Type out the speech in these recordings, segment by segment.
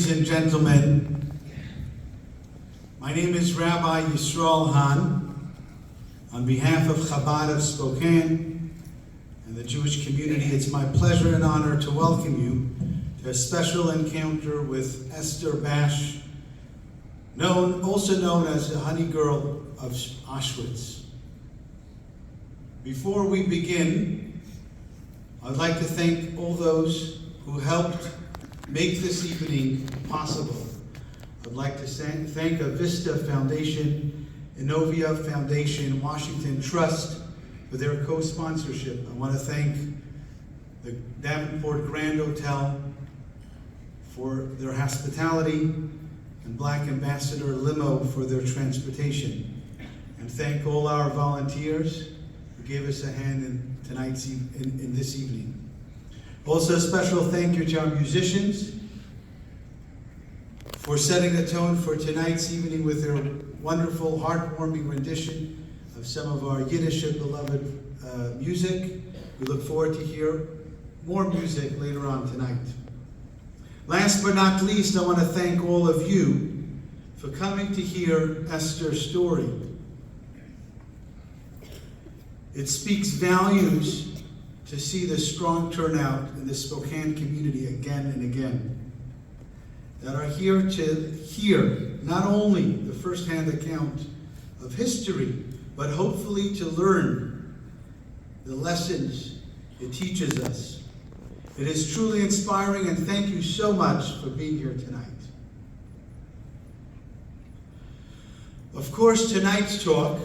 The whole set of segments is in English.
Ladies and gentlemen, my name is Rabbi Yisroel Hahn. On behalf of Chabad of Spokane and the Jewish community, it's my pleasure and honor to welcome you to a special encounter with Esther Basch, also known as the Honey Girl of Auschwitz. Before we begin, I'd like to thank all those who helped make this evening possible. I'd like to thank Avista Foundation, Innovia Foundation, Washington Trust for their co-sponsorship. I want to thank the Davenport Grand Hotel for their hospitality and Black Ambassador Limo for their transportation. And thank all our volunteers who gave us a hand in this evening. Also, a special thank you to our musicians for setting the tone for tonight's evening with their wonderful, heartwarming rendition of some of our Yiddish beloved music. We look forward to hear more music later on tonight. Last but not least, I want to thank all of you for coming to hear Esther's story. It speaks volumes to see the strong turnout in the Spokane community again and again, that are here to hear not only the first-hand account of history, but hopefully to learn the lessons it teaches us. It is truly inspiring, and thank you so much for being here tonight. Of course, tonight's talk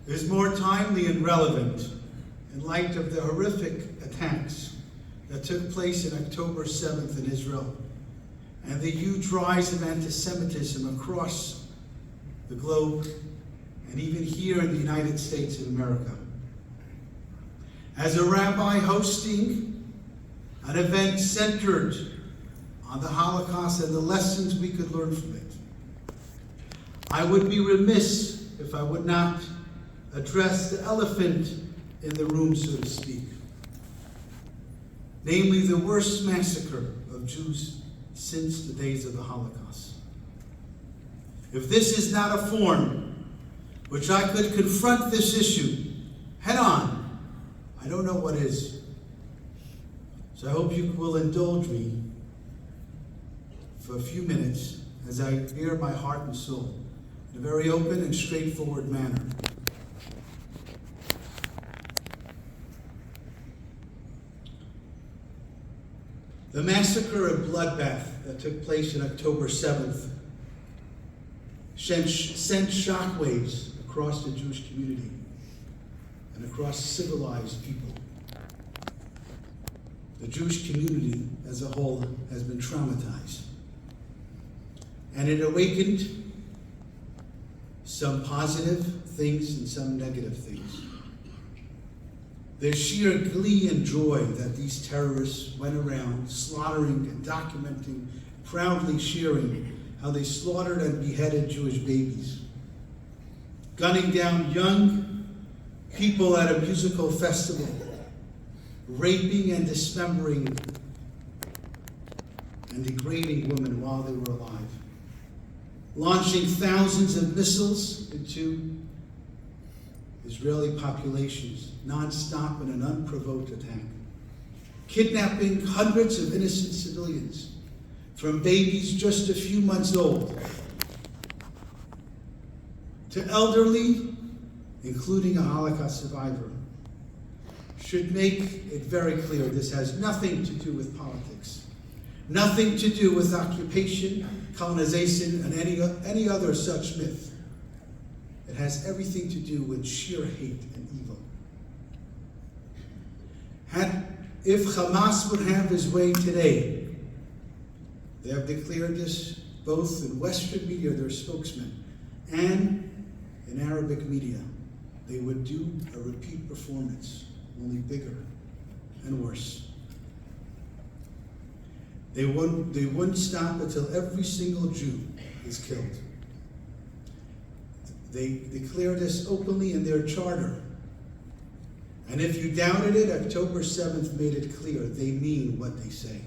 is more timely and relevant in light of the horrific attacks that took place on October 7th in Israel and the huge rise of anti-Semitism across the globe and even here in the United States of America. As a rabbi hosting an event centered on the Holocaust and the lessons we could learn from it, I would be remiss if I would not address the elephant in the room, so to speak. Namely, the worst massacre of Jews since the days of the Holocaust. If this is not a forum which I could confront this issue head on, I don't know what is. So I hope you will indulge me for a few minutes as I bare my heart and soul in a very open and straightforward manner. The massacre and bloodbath that took place on October 7th sent shockwaves across the Jewish community and across civilized people. The Jewish community as a whole has been traumatized. And it awakened some positive things and some negative things. The sheer glee and joy that these terrorists went around slaughtering and documenting, proudly sharing how they slaughtered and beheaded Jewish babies, gunning down young people at a musical festival, raping and dismembering and degrading women while they were alive, launching thousands of missiles into Israeli populations, non-stop in an unprovoked attack, kidnapping hundreds of innocent civilians, from babies just a few months old to elderly, including a Holocaust survivor, should make it very clear this has nothing to do with politics, nothing to do with occupation, colonization, and any other such myth. It has everything to do with sheer hate and evil. If Hamas would have his way today, they have declared this both in Western media, their spokesman, and in Arabic media. They would do a repeat performance, only bigger and worse. They wouldn't stop until every single Jew is killed. They declare this openly in their charter. And if you doubted it, October 7th made it clear they mean what they say.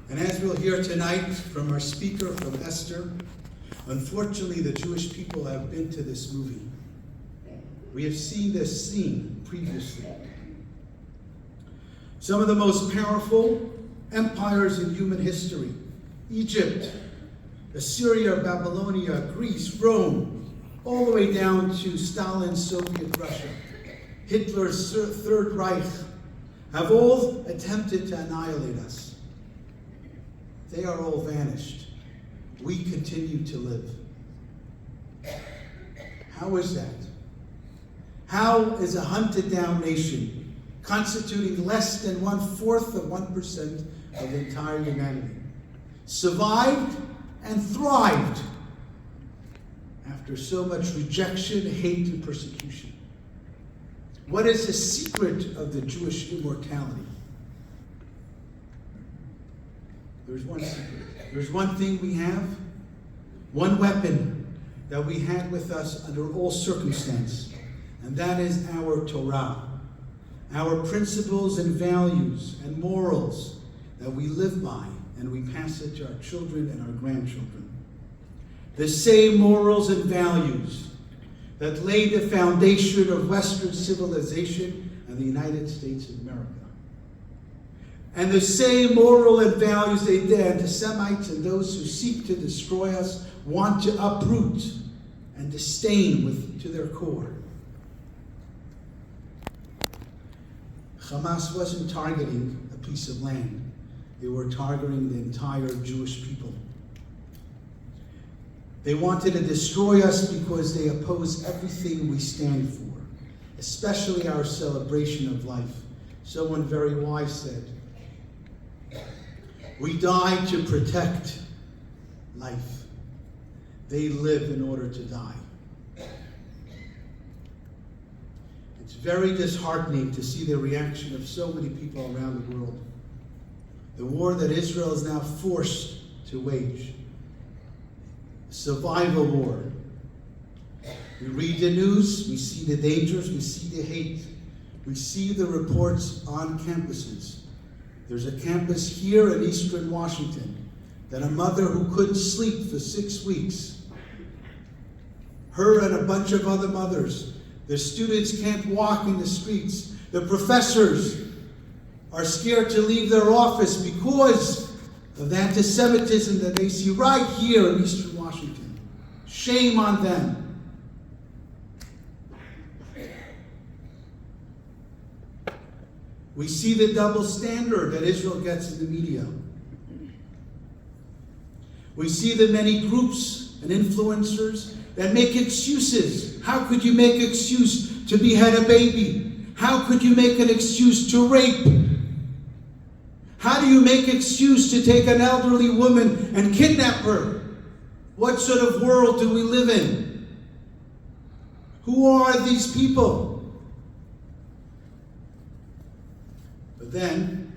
And as we'll hear tonight from our speaker, from Esther, unfortunately the Jewish people have been to this movie. We have seen this scene previously. Some of the most powerful empires in human history, Egypt, Assyria, Babylonia, Greece, Rome, all the way down to Stalin's Soviet Russia, Hitler's Third Reich, have all attempted to annihilate us. They are all vanished. We continue to live. How is that? How is a hunted down nation, constituting less than 1/4 of 1% of the entire humanity, survived and thrived after so much rejection, hate, and persecution? What is the secret of the Jewish immortality? There's one secret. There's one thing we have, one weapon that we had with us under all circumstance, and that is our Torah, our principles and values and morals that we live by, and we pass it to our children and our grandchildren. The same morals and values that laid the foundation of Western civilization and the United States of America. And the same moral and values the anti-Semites and those who seek to destroy us want to uproot and disdain to their core. Hamas wasn't targeting a piece of land. They were targeting the entire Jewish people. They wanted to destroy us because they oppose everything we stand for, especially our celebration of life. Someone very wise said, "We die to protect life. They live in order to die." It's very disheartening to see the reaction of so many people around the world. The war that Israel is now forced to wage. A survival war. We read the news, we see the dangers, we see the hate. We see the reports on campuses. There's a campus here in Eastern Washington that a mother who couldn't sleep for 6 weeks, her and a bunch of other mothers, the students can't walk in the streets. The professors are scared to leave their office because of the anti-Semitism that they see right here in Eastern Washington. Shame on them. We see the double standard that Israel gets in the media. We see the many groups and influencers that make excuses. How could you make an excuse to behead a baby? How could you make an excuse to rape? How do you make an excuse to take an elderly woman and kidnap her? What sort of world do we live in? Who are these people? But then,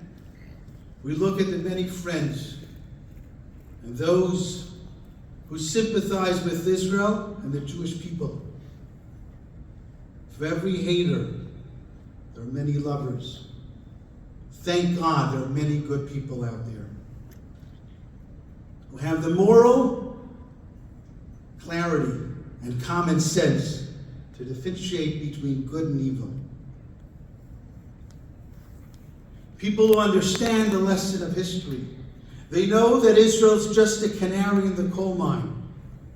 we look at the many friends and those who sympathize with Israel and the Jewish people. For every hater, there are many lovers. Thank God there are many good people out there who have the moral clarity and common sense to differentiate between good and evil. People who understand the lesson of history. They know that Israel's just a canary in the coal mine.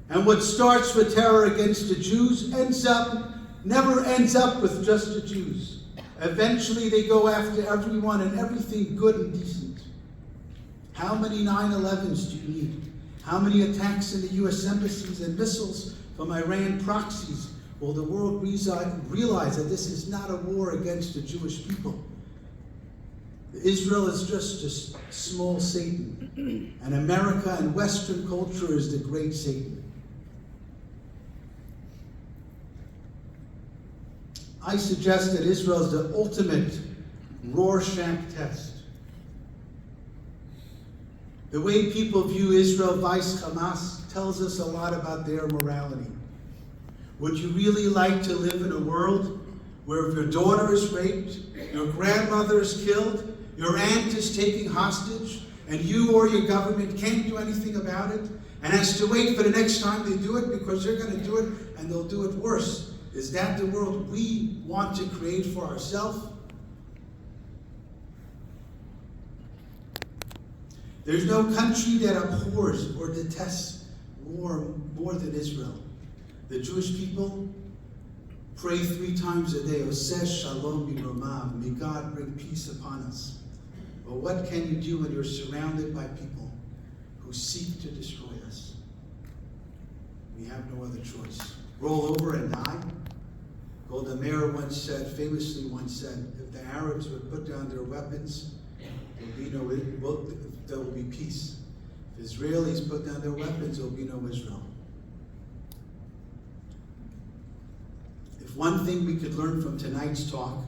And what starts with terror against the Jews never ends up with just the Jews. Eventually they go after everyone and everything good and decent. How many 9/11s do you need? How many attacks in the U.S. embassies and missiles from Iran proxies will the world realize that this is not a war against the Jewish people? Israel is just a small Satan, and America and Western culture is the great Satan. I suggest that Israel is the ultimate Rorschach test. The way people view Israel vice Hamas tells us a lot about their morality. Would you really like to live in a world where if your daughter is raped, your grandmother is killed, your aunt is taken hostage, and you or your government can't do anything about it, and has to wait for the next time they do it because they're going to do it and they'll do it worse. Is that the world we want to create for ourselves? There's no country that abhors or detests war more than Israel. The Jewish people pray 3 times a day, Oseh Shalom B'Romav, may God bring peace upon us. But what can you do when you're surrounded by people who seek to destroy us? We have no other choice. Roll over and die? Golda Meir famously once said, if the Arabs would put down their weapons, there will be peace. If Israelis put down their weapons, there will be no Israel. If one thing we could learn from tonight's talk,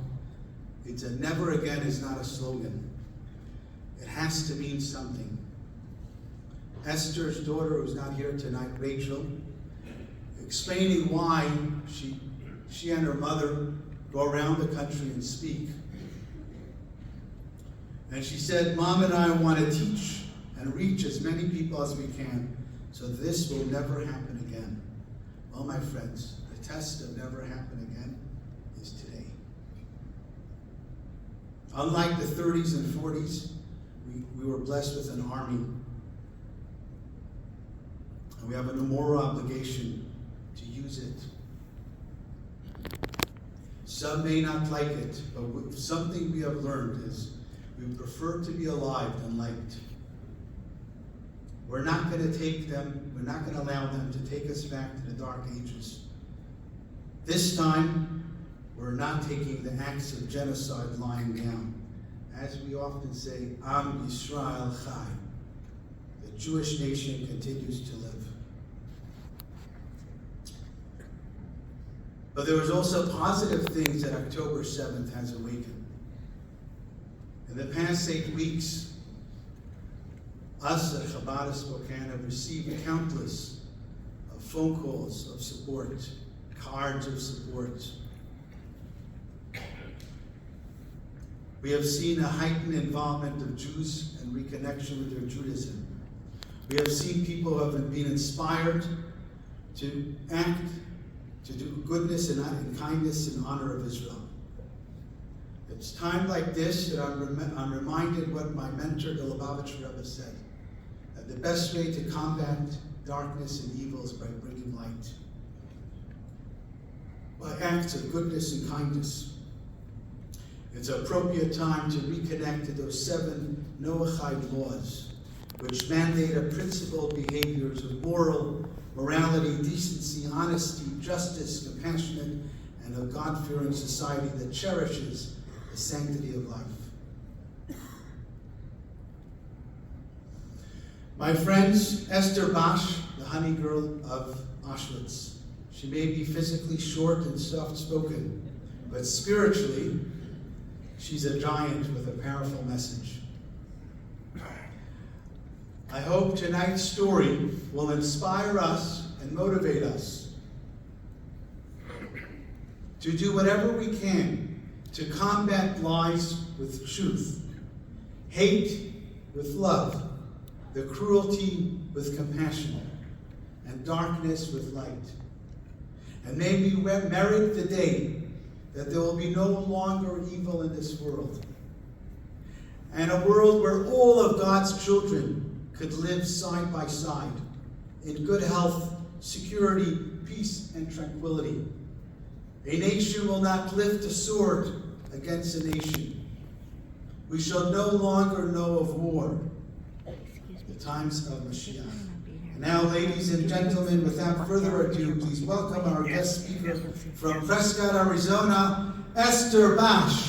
it's that never again is not a slogan. It has to mean something. Esther's daughter, who's not here tonight, Rachel, explaining why she and her mother go around the country and speak. And she said, Mom and I want to teach and reach as many people as we can so this will never happen again. Well, my friends, the test of never happen again is today. Unlike the 30s and 40s, we were blessed with an army. And we have a moral obligation to use it. Some may not like it, but something we have learned is we prefer to be alive than liked. We're not going to allow them to take us back to the dark ages. This time, we're not taking the acts of genocide lying down. As we often say, Am Yisroel Hahn. The Jewish nation continues to live. But there was also positive things that October 7th has awakened. In the past 8 weeks, us at Chabad Spokane have received countless phone calls of support, cards of support. We have seen a heightened involvement of Jews and reconnection with their Judaism. We have seen people who have been inspired to act, to do goodness and kindness in honor of Israel. It's time like this that I'm reminded what my mentor, the Lubavitcher Rebbe, said, that the best way to combat darkness and evil is by bringing light. By acts of goodness and kindness. It's an appropriate time to reconnect to those 7 Noahide laws, which mandate a principled behaviors of morality, decency, honesty, justice, compassionate, and a God-fearing society that cherishes the sanctity of life. My friends, Esther Basch, the honey girl of Auschwitz. She may be physically short and soft-spoken, but spiritually, she's a giant with a powerful message. I hope tonight's story will inspire us and motivate us to do whatever we can to combat lies with truth, hate with love, the cruelty with compassion, and darkness with light. And may we merit the day that there will be no longer evil in this world, and a world where all of God's children could live side by side in good health, security, peace, and tranquility. A nation will not lift a sword against a nation. We shall no longer know of war. The times of Mashiach. And now, ladies and gentlemen, without further ado, please welcome our guest speaker from Prescott, Arizona, Esther Basch.